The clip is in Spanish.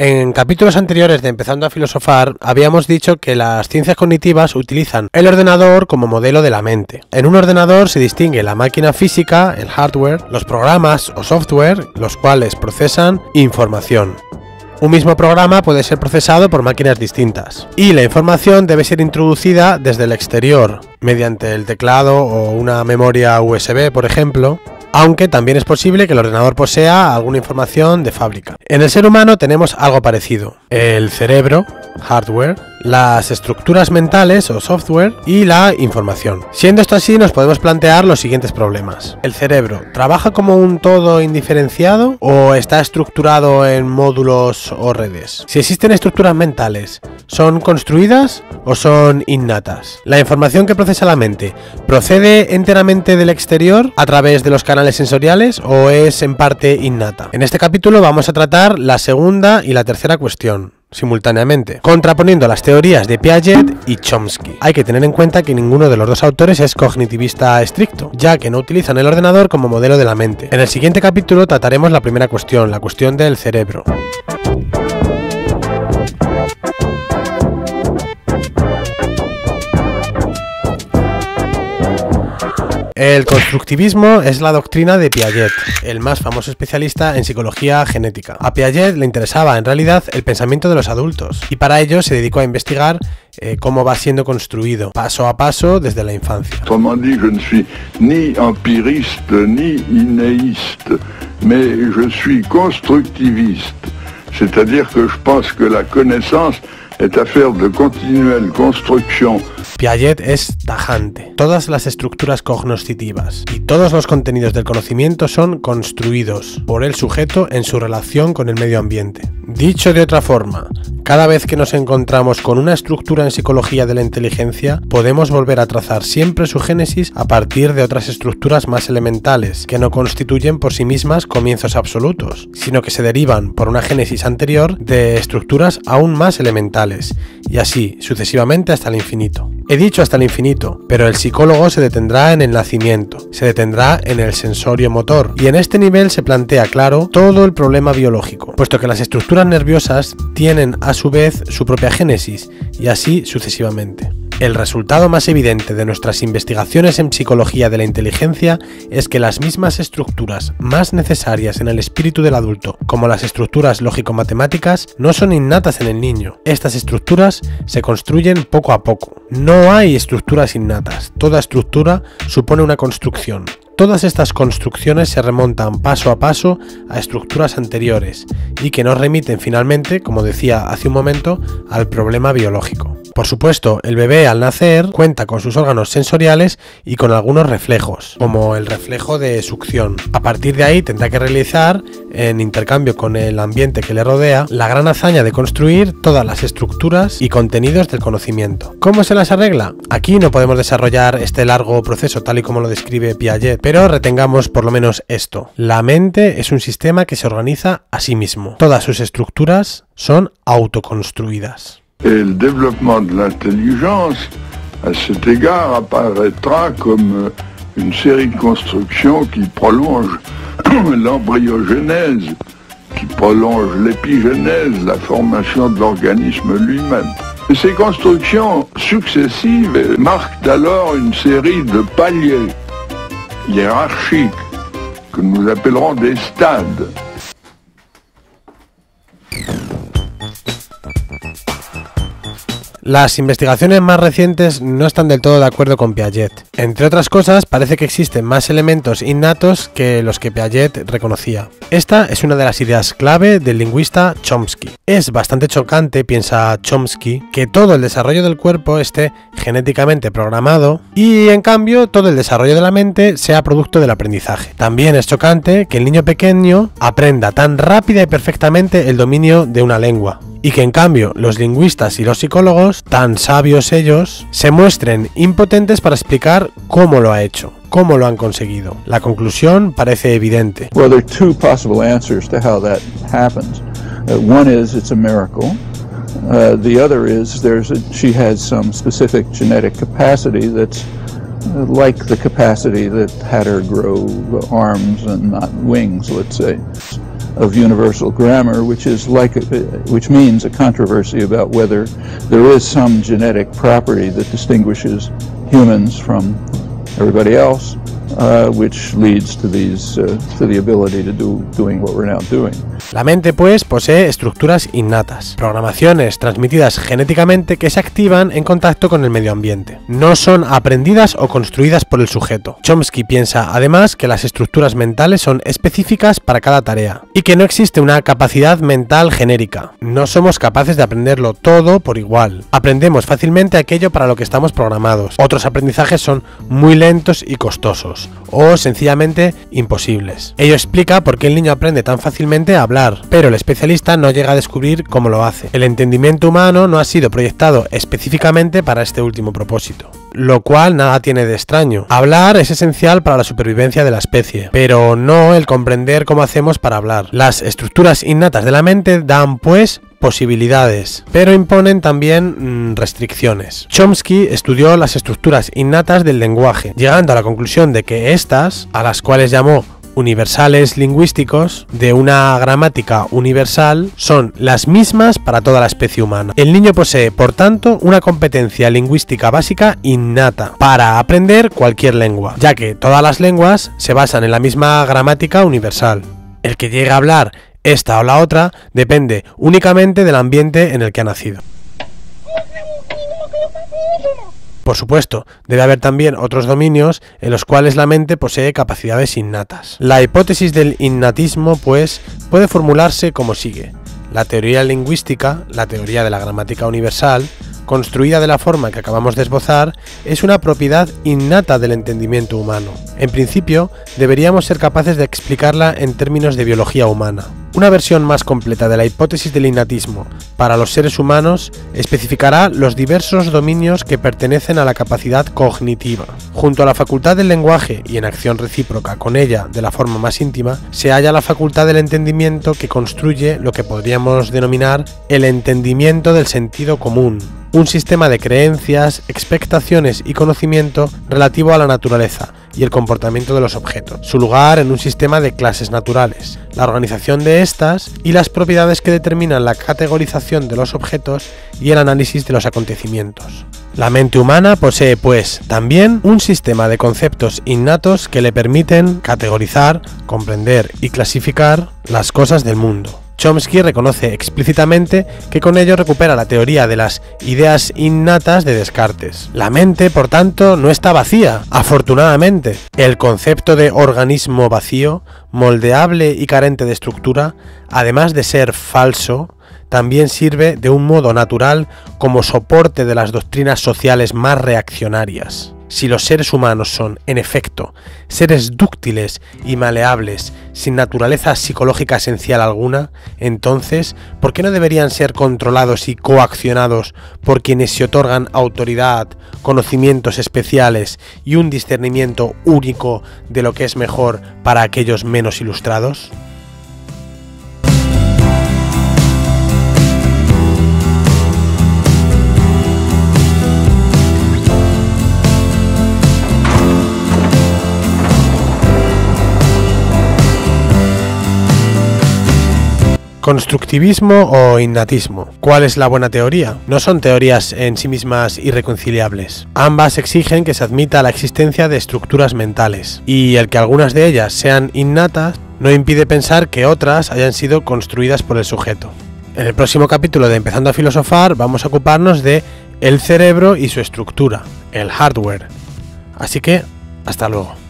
En capítulos anteriores de Empezando a Filosofar, habíamos dicho que las ciencias cognitivas utilizan el ordenador como modelo de la mente. En un ordenador se distingue la máquina física, el hardware, los programas o software, los cuales procesan información. Un mismo programa puede ser procesado por máquinas distintas, y la información debe ser introducida desde el exterior, mediante el teclado o una memoria USB, por ejemplo, aunque también es posible que el ordenador posea alguna información de fábrica. En el ser humano tenemos algo parecido: el cerebro, hardware, las estructuras mentales o software y la información. Siendo esto así, nos podemos plantear los siguientes problemas. ¿El cerebro trabaja como un todo indiferenciado o está estructurado en módulos o redes? Si existen estructuras mentales, ¿son construidas o son innatas? ¿La información que procesa la mente procede enteramente del exterior a través de los canales sensoriales o es en parte innata? En este capítulo vamos a tratar la segunda y la tercera cuestión simultáneamente, contraponiendo las teorías de Piaget y Chomsky. Hay que tener en cuenta que ninguno de los dos autores es cognitivista estricto, ya que no utilizan el ordenador como modelo de la mente. En el siguiente capítulo trataremos la primera cuestión, la cuestión del cerebro. El constructivismo es la doctrina de Piaget, el más famoso especialista en psicología genética. A Piaget le interesaba en realidad el pensamiento de los adultos, y para ello se dedicó a investigar cómo va siendo construido, paso a paso, desde la infancia. Autrement dit, je ne suis ni empiriste ni inéiste, mais je suis constructiviste. C'est-à-dire que je pense que la connaissance est affaire de continuelle construction. Piaget es tajante. Todas las estructuras cognoscitivas y todos los contenidos del conocimiento son construidos por el sujeto en su relación con el medio ambiente. Dicho de otra forma, cada vez que nos encontramos con una estructura en psicología de la inteligencia, podemos volver a trazar siempre su génesis a partir de otras estructuras más elementales, que no constituyen por sí mismas comienzos absolutos, sino que se derivan por una génesis anterior de estructuras aún más elementales, y así sucesivamente hasta el infinito. He dicho hasta el infinito, pero el psicólogo se detendrá en el nacimiento, se detendrá en el sensorio motor, y en este nivel se plantea claro todo el problema biológico, puesto que las estructuras nerviosas tienen a su vez su propia génesis, y así sucesivamente. El resultado más evidente de nuestras investigaciones en psicología de la inteligencia es que las mismas estructuras más necesarias en el espíritu del adulto, como las estructuras lógico-matemáticas, no son innatas en el niño. Estas estructuras se construyen poco a poco. No hay estructuras innatas, toda estructura supone una construcción. Todas estas construcciones se remontan paso a paso a estructuras anteriores y que nos remiten finalmente, como decía hace un momento, al problema biológico. Por supuesto, el bebé al nacer cuenta con sus órganos sensoriales y con algunos reflejos, como el reflejo de succión. A partir de ahí tendrá que realizar, en intercambio con el ambiente que le rodea, la gran hazaña de construir todas las estructuras y contenidos del conocimiento. ¿Cómo se las arregla? Aquí no podemos desarrollar este largo proceso tal y como lo describe Piaget, pero retengamos por lo menos esto. La mente es un sistema que se organiza a sí mismo. Todas sus estructuras son autoconstruidas. Et le développement de l'intelligence, à cet égard, apparaîtra comme une série de constructions qui prolonge l'embryogénèse, qui prolonge l'épigénèse, la formation de l'organisme lui-même. Ces constructions successives marquent alors une série de paliers hiérarchiques que nous appellerons des stades. Las investigaciones más recientes no están del todo de acuerdo con Piaget. Entre otras cosas, parece que existen más elementos innatos que los que Piaget reconocía. Esta es una de las ideas clave del lingüista Chomsky. Es bastante chocante, piensa Chomsky, que todo el desarrollo del cuerpo esté genéticamente programado y, en cambio, todo el desarrollo de la mente sea producto del aprendizaje. También es chocante que el niño pequeño aprenda tan rápida y perfectamente el dominio de una lengua, y que en cambio los lingüistas y los psicólogos, tan sabios ellos, se muestren impotentes para explicar cómo lo ha hecho, cómo lo han conseguido. La conclusión parece evidente. Well, there are two possible answers to how that happens. One is it's a miracle. The other is she has some specific genetic capacity that's like the capacity that had her grow arms and not wings, let's say. of universal grammar, which means a controversy about whether there is some genetic property that distinguishes humans from everybody else, which leads to the ability to doing what we're now doing. La mente, pues, posee estructuras innatas, programaciones transmitidas genéticamente que se activan en contacto con el medio ambiente. No son aprendidas o construidas por el sujeto. Chomsky piensa, además, que las estructuras mentales son específicas para cada tarea y que no existe una capacidad mental genérica. No somos capaces de aprenderlo todo por igual. Aprendemos fácilmente aquello para lo que estamos programados. Otros aprendizajes son muy lentos y costosos, o sencillamente imposibles. Ello explica por qué el niño aprende tan fácilmente a hablar, pero el especialista no llega a descubrir cómo lo hace. El entendimiento humano no ha sido proyectado específicamente para este último propósito, lo cual nada tiene de extraño. Hablar es esencial para la supervivencia de la especie, pero no el comprender cómo hacemos para hablar. Las estructuras innatas de la mente dan, pues, posibilidades, pero imponen también restricciones. Chomsky estudió las estructuras innatas del lenguaje, llegando a la conclusión de que estas, a las cuales llamó universales lingüísticos de una gramática universal, son las mismas para toda la especie humana. El niño posee, por tanto, una competencia lingüística básica innata para aprender cualquier lengua, ya que todas las lenguas se basan en la misma gramática universal. El que llegue a hablar esta o la otra depende únicamente del ambiente en el que ha nacido. Por supuesto, debe haber también otros dominios en los cuales la mente posee capacidades innatas. La hipótesis del innatismo, pues, puede formularse como sigue. La teoría lingüística, la teoría de la gramática universal, construida de la forma que acabamos de esbozar, es una propiedad innata del entendimiento humano. En principio, deberíamos ser capaces de explicarla en términos de biología humana. Una versión más completa de la hipótesis del innatismo para los seres humanos especificará los diversos dominios que pertenecen a la capacidad cognitiva. Junto a la facultad del lenguaje y en acción recíproca con ella de la forma más íntima, se halla la facultad del entendimiento que construye lo que podríamos denominar el entendimiento del sentido común, un sistema de creencias, expectaciones y conocimiento relativo a la naturaleza y el comportamiento de los objetos, su lugar en un sistema de clases naturales, la organización de estas y las propiedades que determinan la categorización de los objetos y el análisis de los acontecimientos. La mente humana posee, pues, también un sistema de conceptos innatos que le permiten categorizar, comprender y clasificar las cosas del mundo. Chomsky reconoce explícitamente que con ello recupera la teoría de las ideas innatas de Descartes. La mente, por tanto, no está vacía, afortunadamente. El concepto de organismo vacío, moldeable y carente de estructura, además de ser falso, también sirve de un modo natural como soporte de las doctrinas sociales más reaccionarias. Si los seres humanos son, en efecto, seres dúctiles y maleables, sin naturaleza psicológica esencial alguna, entonces, ¿por qué no deberían ser controlados y coaccionados por quienes se otorgan autoridad, conocimientos especiales y un discernimiento único de lo que es mejor para aquellos menos ilustrados? ¿Constructivismo o innatismo? ¿Cuál es la buena teoría? No son teorías en sí mismas irreconciliables. Ambas exigen que se admita la existencia de estructuras mentales, y el que algunas de ellas sean innatas no impide pensar que otras hayan sido construidas por el sujeto. En el próximo capítulo de Empezando a Filosofar vamos a ocuparnos de el cerebro y su estructura, el hardware. Así que, hasta luego.